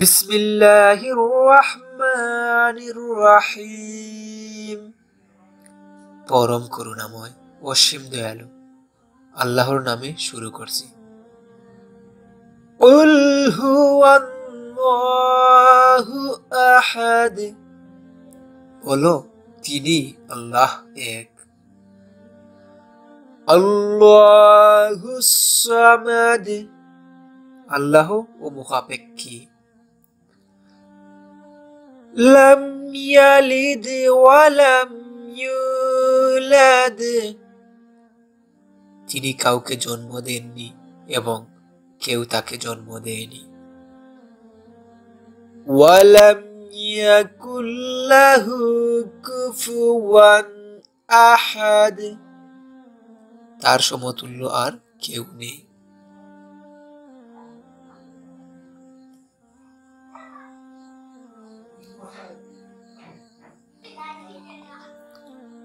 বিসমিল্লাহির রহমানির রহিম। পরম করুণাময় অসীম দয়ালু আল্লাহর নামে শুরু করছি। কুল হুয়াল্লাহু আহাদ, বলো তিনি আল্লাহ এক। আল্লাহুস সামাদ, আল্লাহ ও মুখাপেক্ষী। লাম ইয়ালিদ ওয়া লাম ইউলাদ, তিনি কাউকে জন্ম দেননি এবং কেউ তাকে জন্ম দেয়নি। ওয়া লাম ইয়াকুল লাহু কুফুওয়ান আহাদ, তার সমতুল্য আর কেউ নেই।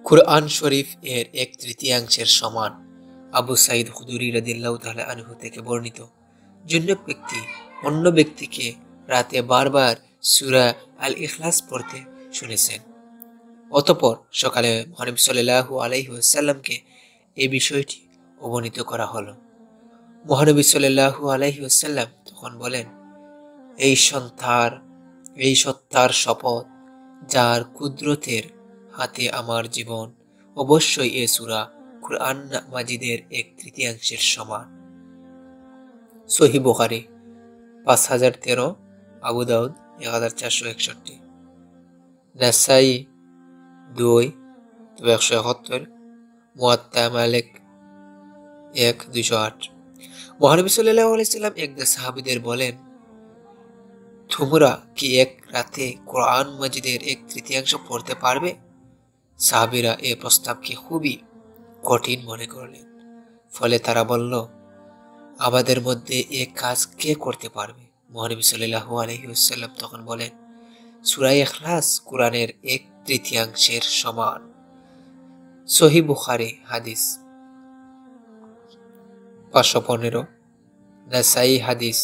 কুরআন শরীফ এর 1/3 সমান আবু সাঈদ খুদরি রাদিয়াল্লাহু তাআলা আনহু থেকে বর্ণিত, জন্য ব্যক্তি অন্য ব্যক্তিকে রাতে বারবার সূরা আল ইখলাস পড়তে শুনেছেন। অতঃপর সকালে মহানবী সাল্লাল্লাহু আলাইহি ওয়াসাল্লামকে এই বিষয়টি অবনীত করা হলো। মহানবী সাল্লাল্লাহু আলাইহি ওয়াসাল্লাম তখন বলেন, এই সত্তার শপথ যার কুদরতের হাতে আমার জীবন, অবশ্যই এ সূরা কুরআন মাজিদের 1/3 সমান। সহিহ বুখারী 5013, আবু দাউদ 1461, নাসাই 2/171, মুয়াত্তা মালিক 1/208। মহানবী সাল্লাল্লাহু আলাইহি সাল্লাম একদল সাহাবীদের বলেন, তোমরা কি এক রাতে কোরআন মাজিদের 1/3 পড়তে পারবে? সাহাবীরা এই প্রস্তাবকে খুবই কঠিন মনে করলেন। ফলে তারা বলল, আমাদের মধ্যে এক কাজ কে করতে পারবে? মহানবী সাল্লাল্লাহু আলাইহি ওয়াসাল্লাম তখন বলেন, সূরা ইখলাস কোরআনের 1/3 সমান। সহিহ বুখারী হাদিস 515, নাসাই হাদিস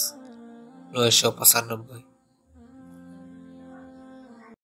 995।